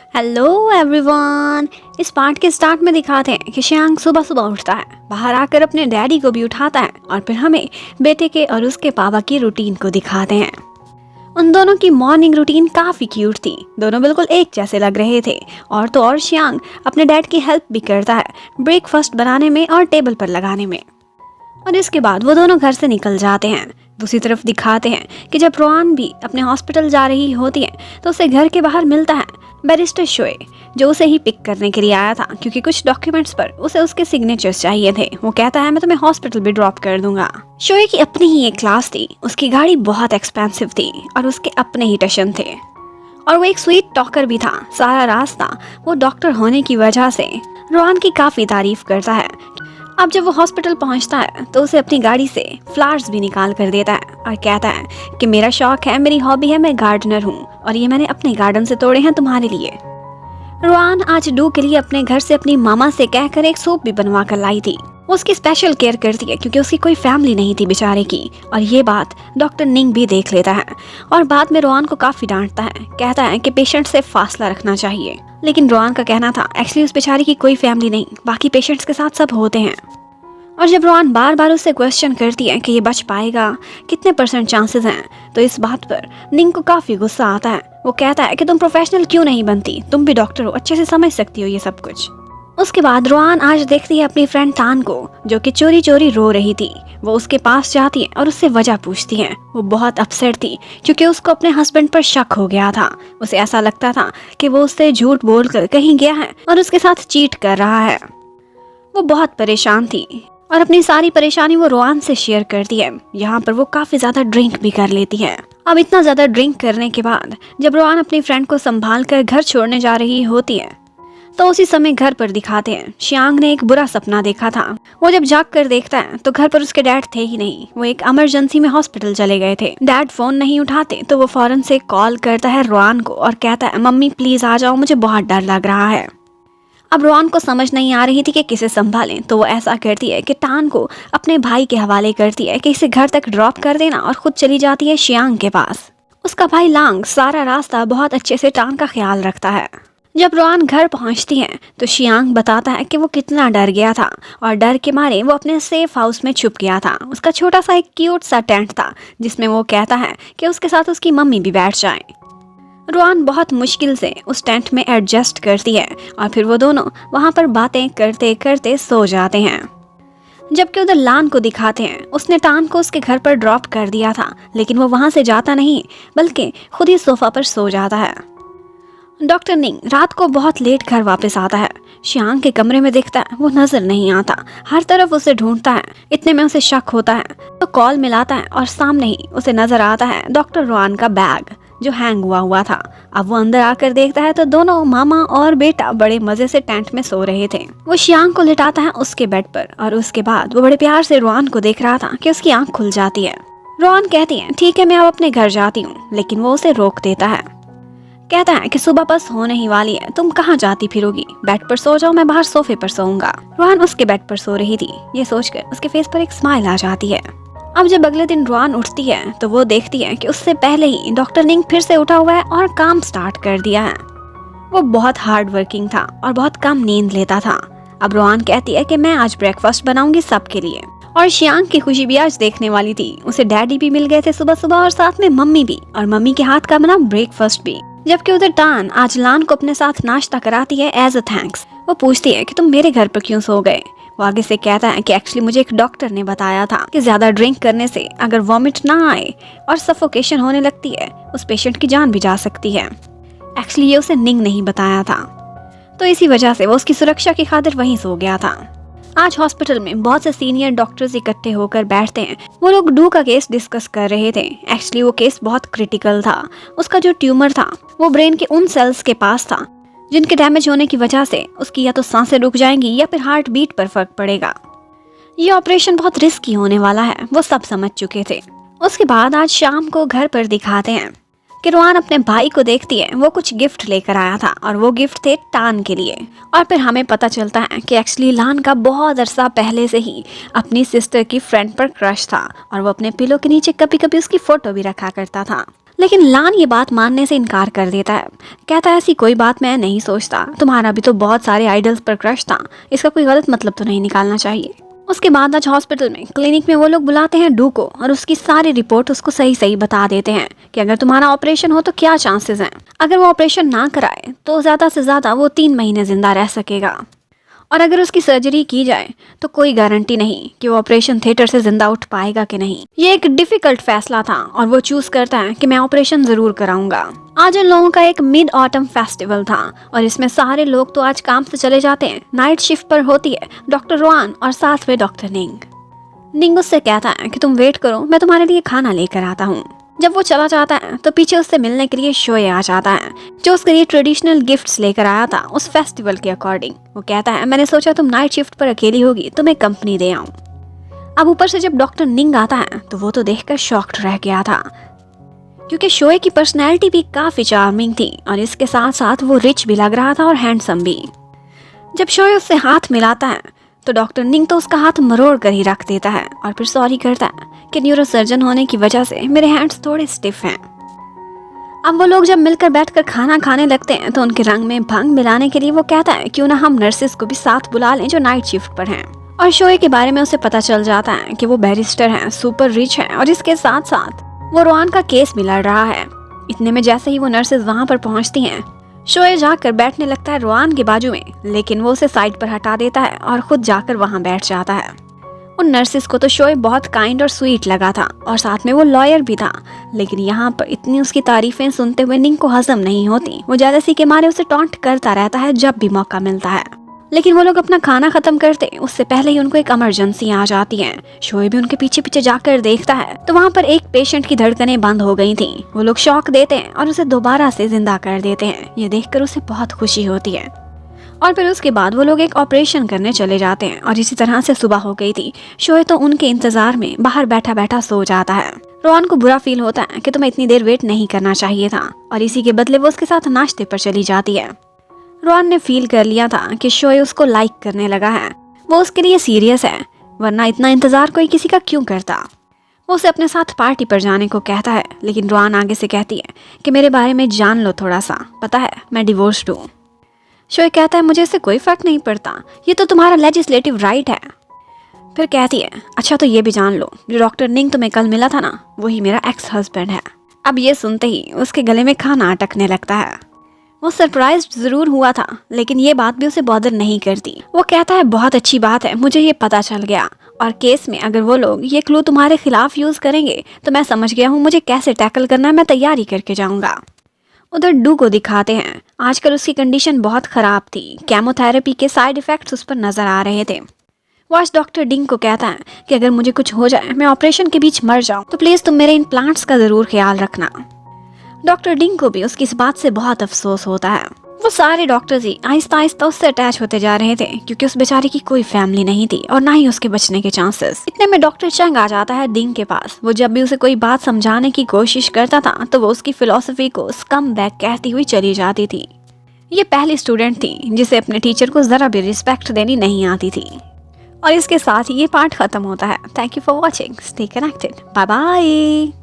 Hello everyone. इस part के start में दिखाते हैं कि श्यांग सुबह सुबह उठता है, बाहर आकर अपने डैडी को भी उठाता है और फिर हमें बेटे के और उसके पापा की रूटीन को दिखाते हैं। उन दोनों की मॉर्निंग रूटीन काफ़ी क्यूट थी। दोनों बिल्कुल एक जैसे लग रहे थे। और तो और श्यांग अपने डैड की हेल्प भी करता है ब्रेकफास्ट बनाने में और टेबल पर लगाने में। और इसके बाद वो दोनों घर से निकल जाते हैं। दूसरी तरफ दिखाते हैं कि जब रोआन भी अपने हॉस्पिटल जा रही होती है तो उसे घर के बाहर मिलता है बैरिस्टर शोए, जो उसे ही पिक करने के लिए आया था क्योंकि कुछ डॉक्यूमेंट्स पर उसे उसके सिग्नेचर्स चाहिए थे। वो कहता है मैं तुम्हें हॉस्पिटल भी ड्रॉप कर दूंगा। शोए की अपनी ही एक क्लास थी, उसकी गाड़ी बहुत एक्सपेंसिव थी और उसके अपने ही टशन थे और वो एक स्वीट टॉकर भी था। सारा रास्ता वो डॉक्टर होने की वजह से रोआन की काफ़ी तारीफ करता है। अब जब वो हॉस्पिटल पहुंचता है तो उसे अपनी गाड़ी से फ्लावर्स भी निकाल कर देता है और कहता है कि मेरा शौक है, मेरी हॉबी है, मैं गार्डनर हूँ और ये मैंने अपने गार्डन से तोड़े हैं तुम्हारे लिए। रोआन आज डू के लिए अपने घर से अपनी मामा से कहकर एक सूप भी बनवा कर लाई थी। वो उसकी स्पेशल केयर करती है क्योंकि उसकी कोई फैमिली नहीं थी बेचारे की। और ये बात डॉक्टर निंग भी देख लेता है और बाद में रोआन को काफ़ी डांटता है। कहता है कि पेशेंट से फासला रखना चाहिए, लेकिन रोआन का कहना था एक्चुअली उस बेचारी की कोई फैमिली नहीं, बाकी पेशेंट्स के साथ सब होते हैं। और जब रोआन बार बार उससे क्वेश्चन करती है कि ये बच पाएगा, कितने % चांसेस हैं, तो इस बात पर निंग को काफ़ी गुस्सा आता है। वो कहता है कि तुम प्रोफेशनल क्यों नहीं बनती, तुम भी डॉक्टर हो, अच्छे से समझ सकती हो ये सब कुछ। उसके बाद रोआन आज देखती है अपनी फ्रेंड तान को, जो कि चोरी चोरी रो रही थी। वो उसके पास जाती है और उससे वजह पूछती है। वो बहुत अपसेट थी क्योंकि उसको अपने हस्बैंड पर शक हो गया था। उसे ऐसा लगता था कि वो उससे झूठ बोलकर कहीं गया है और उसके साथ चीट कर रहा है। वो बहुत परेशान थी और अपनी सारी परेशानी वो रोआन से शेयर करती है। यहाँ पर वो काफ़ी ज़्यादा ड्रिंक भी कर लेती है। अब इतना ज़्यादा ड्रिंक करने के बाद जब रोआन अपनी फ्रेंड को संभाल कर घर छोड़ने जा रही होती है तो उसी समय घर पर दिखाते हैं श्यांग ने एक बुरा सपना देखा था। वो जब जाग कर देखता है तो घर पर उसके डैड थे ही नहीं। वो एक इमरजेंसी में हॉस्पिटल चले गए थे। डैड फोन नहीं उठाते तो वो फौरन से कॉल करता है रोआन को और कहता है मम्मी प्लीज आ जाओ, मुझे बहुत डर लग रहा है। अब रोआन को समझ नहीं आ रही थी कि किसे संभालें, तो वो ऐसा करती है कि टान को अपने भाई के हवाले करती है कि इसे घर तक ड्रॉप कर देना और खुद चली जाती है श्यांग के पास। उसका भाई लांग सारा रास्ता बहुत अच्छे से टान का ख्याल रखता है। जब रोआन घर पहुंचती है तो श्यांग बताता है कि वो कितना डर गया था और डर के मारे वो अपने सेफ हाउस में छुप गया था। उसका छोटा सा एक क्यूट सा टेंट था जिसमें वो कहता है कि उसके साथ उसकी मम्मी भी बैठ जाए। रोआन बहुत मुश्किल से उस टेंट में एडजस्ट करती है और फिर वो दोनों वहाँ पर बातें करते करते सो जाते हैं। जबकि उधर लान को दिखाते हैं, उसने टान को उसके घर पर ड्रॉप कर दिया था, लेकिन वो वहाँ से जाता नहीं बल्कि खुद ही सोफा पर सो जाता है। डॉक्टर निंग रात को बहुत लेट घर वापस आता है। श्यांग के कमरे में देखता है, वो नजर नहीं आता, हर तरफ उसे ढूंढता है। इतने में उसे शक होता है तो कॉल मिलाता है और सामने ही उसे नजर आता है डॉक्टर रोआन का बैग जो हैंग हुआ था। अब वो अंदर आकर देखता है तो दोनों मामा और बेटा बड़े मजे से टेंट में सो रहे थे। वो श्यांग को लिटाता है उसके बेड पर और उसके बाद वो बड़े प्यार से रोआन को देख रहा था कि उसकी आंख खुल जाती है। रोआन कहती है ठीक है मैं अब अपने घर जाती हूँ, लेकिन वो उसे रोक देता है। कहता है कि सुबह बस होने ही वाली है, तुम कहाँ जाती फिरोगी, बेड पर सो जाओ, मैं बाहर सोफे पर सोऊंगा। रोआन उसके बेड पर सो रही थी। ये सोचकर उसके फेस पर एक स्माइल आ जाती है। अब जब अगले दिन रोआन उठती है तो वो देखती है कि उससे पहले ही डॉक्टर निंग फिर से उठा हुआ है और काम स्टार्ट कर दिया है। वो बहुत हार्ड वर्किंग था और बहुत कम नींद लेता था। अब रोआन कहती है कि मैं आज ब्रेकफास्ट बनाऊंगी सबके लिए। और श्यांग की खुशी भी आज देखने वाली थी। उसे डैडी भी मिल गए थे सुबह सुबह और साथ में मम्मी भी, और मम्मी के हाथ का बना ब्रेकफास्ट भी। जबकि उधर टान आज लान को अपने साथ नाश्ता कराती है एज अ थैंक्स। वो पूछती है कि तुम मेरे घर पर क्यों सो गए। वो आगे से कहता है कि एक्चुअली मुझे एक डॉक्टर ने बताया था कि ज्यादा ड्रिंक करने से अगर वॉमिट ना आए और सफोकेशन होने लगती है उस पेशेंट की जान भी जा सकती है। एक्चुअली ये उसे निंग नहीं बताया था, तो इसी वजह से वो उसकी सुरक्षा की खातिर वहीं सो गया था। आज हॉस्पिटल में बहुत से सीनियर डॉक्टर्स इकट्ठे होकर बैठते हैं। वो लोग डू का केस डिस्कस कर रहे थे। एक्चुअली वो केस बहुत क्रिटिकल था। उसका जो ट्यूमर था वो ब्रेन के उन सेल्स के पास था जिनके डैमेज होने की वजह से उसकी या तो सांसें रुक जाएंगी या फिर हार्ट बीट पर फर्क पड़ेगा। ये ऑपरेशन बहुत रिस्की होने वाला है, वो सब समझ चुके थे। उसके बाद आज शाम को घर पर दिखाते हैं कि रोआन अपने भाई को देखती है। वो कुछ गिफ्ट लेकर आया था और वो गिफ्ट थे टान के लिए। और फिर हमें पता चलता है कि एक्चुअली लान का बहुत अरसा पहले से ही अपनी सिस्टर की फ्रेंड पर क्रश था और वो अपने पिलो के नीचे कभी कभी उसकी फोटो भी रखा करता था। लेकिन लान ये बात मानने से इनकार कर देता है। कहता है ऐसी कोई बात मैं नहीं सोचता, तुम्हारा भी तो बहुत सारे आइडल्स पर क्रश था, इसका कोई गलत मतलब तो नहीं निकालना चाहिए। उसके बाद आज हॉस्पिटल में क्लिनिक में वो लोग बुलाते हैं डू को और उसकी सारी रिपोर्ट उसको सही सही बता देते हैं कि अगर तुम्हारा ऑपरेशन हो तो क्या चांसेस हैं। अगर वो ऑपरेशन ना कराए तो ज़्यादा से ज़्यादा वो 3 महीने जिंदा रह सकेगा, और अगर उसकी सर्जरी की जाए तो कोई गारंटी नहीं कि वो ऑपरेशन थिएटर से जिंदा उठ पाएगा कि नहीं। ये एक डिफिकल्ट फैसला था और वो चूज करता है कि मैं ऑपरेशन जरूर कराऊंगा। आज उन लोगों का एक मिड ऑटम फेस्टिवल था और इसमें सारे लोग तो आज काम से चले जाते हैं। नाइट शिफ्ट पर होती है डॉक्टर रोआन और साथ में डॉक्टर निंग। निंग उससे कहता है कि तुम वेट करो, मैं तुम्हारे लिए खाना लेकर आता हूँ। जब वो चला जाता है तो पीछे उससे मिलने के लिए शोए आ जाता है, जो उसके लिए ट्रेडिशनल गिफ्ट्स लेकर आया था उस फेस्टिवल के अकॉर्डिंग। वो कहता है मैंने सोचा तुम नाइट शिफ्ट पर अकेली होगी तो मैं कंपनी दे आऊं। अब ऊपर से जब डॉक्टर निंग आता है तो वो तो देखकर शॉक्ड रह गया था, क्योंकि शोए की पर्सनैलिटी भी काफी चार्मिंग थी और इसके साथ साथ वो रिच भी लग रहा था और हैंडसम भी। जब शोए उससे हाथ मिलाता है तो डॉक्टर निंग तो उसका हाथ मरोड़ कर ही रख देता है और फिर सॉरी करता है कि न्यूरोसर्जन होने की वजह से मेरे हैंड्स थोड़े स्टिफ हैं। अब वो लोग जब मिलकर बैठकर खाना खाने लगते हैं तो उनके रंग में भंग मिलाने के लिए वो कहता है क्यों ना हम नर्सेस को भी साथ बुला लें जो नाइट शिफ्ट पर हैं। और शोए के बारे में उसे पता चल जाता है कि वो बैरिस्टर हैं, सुपर रिच हैं और इसके साथ साथ वो रोआन का केस भी लड़ रहा है। इतने में जैसे ही वो नर्सेस वहाँ पर पहुँचती हैं, शोए जाकर बैठने लगता है रोआन के बाजू में, लेकिन वो उसे साइड पर हटा देता है और खुद जाकर वहाँ बैठ जाता है। उन नर्सिस को तो शोए बहुत काइंड और स्वीट लगा था और साथ में वो लॉयर भी था, लेकिन यहाँ पर इतनी उसकी तारीफें सुनते हुए निंग को हजम नहीं होती। वो जेलसी के मारे उसे टॉन्ट करता रहता है जब भी मौका मिलता है। लेकिन वो लोग अपना खाना खत्म करते उससे पहले ही उनको एक इमरजेंसी आ जाती है। शोए भी उनके पीछे पीछे जाकर देखता है तो वहाँ पर एक पेशेंट की धड़कनें बंद हो गई थी। वो लोग शॉक देते हैं और उसे दोबारा से जिंदा कर देते हैं। ये देखकर उसे बहुत खुशी होती है और फिर उसके बाद वो लोग एक ऑपरेशन करने चले जाते हैं और इसी तरह से सुबह हो गई थी। शोए तो उनके इंतजार में बाहर बैठा बैठा सो जाता है। रोआन को बुरा फील होता है कि तुम्हें इतनी देर वेट नहीं करना चाहिए था और इसी के बदले वो उसके साथ नाश्ते पर चली जाती है। रोआन ने फील कर लिया था कि शोए उसको लाइक करने लगा है, वो उसके लिए सीरियस है, वरना इतना इंतजार कोई किसी का क्यों करता। वो उसे अपने साथ पार्टी पर जाने को कहता है, लेकिन रोआन आगे से कहती है कि मेरे बारे में जान लो थोड़ा सा, पता है मैं डिवोर्स्ड हूँ। शोए कहता है मुझे इससे कोई फर्क नहीं पड़ता, ये तो तुम्हारा लेजिस्लेटिव राइट है। फिर कहती है अच्छा तो ये भी जान लो जो डॉक्टर निंग तुम्हें कल मिला था ना, वही मेरा एक्स हस्बैंड है। अब ये सुनते ही उसके गले में खाना अटकने लगता है। वो सरप्राइज जरूर हुआ था, लेकिन ये बात भी उसे बॉदर नहीं करती। वो कहता है बहुत अच्छी बात है, मुझे ये पता चल गया और केस में अगर वो लोग ये क्लू तुम्हारे खिलाफ यूज करेंगे तो मैं समझ गया हूँ मुझे कैसे टैकल करना है, मैं तैयारी करके जाऊंगा। उधर डू को दिखाते हैं। आजकल उसकी कंडीशन बहुत खराब थी, केमोथेरेपी के साइड इफेक्ट्स उस पर नजर आ रहे थे। वॉच डॉक्टर डिंग को कहता है कि अगर मुझे कुछ हो जाए, मैं ऑपरेशन के बीच मर जाऊं, तो प्लीज तुम मेरे इन प्लांट्स का जरूर ख्याल रखना। डॉक्टर डिंग को भी उसकी इस बात से बहुत अफसोस होता है। वो सारे डॉक्टर्स ही आहिस्ता आहिस्ता उससे अटैच होते जा रहे थे, क्योंकि उस बेचारे की कोई फैमिली नहीं थी और ना ही उसके बचने के चांसेस। इतने में डॉक्टर चंग आ जाता है डिंग के पास। वो जब भी उसे कोई बात समझाने की कोशिश करता था तो वो उसकी फिलॉसफी को स्कम बैक कहती हुई चली जाती थी। ये पहली स्टूडेंट थी जिसे अपने टीचर को जरा भी रिस्पेक्ट देनी नहीं आती थी। और इसके साथ ही ये पार्ट खत्म होता है। Thank you for watching, stay connected, bye bye.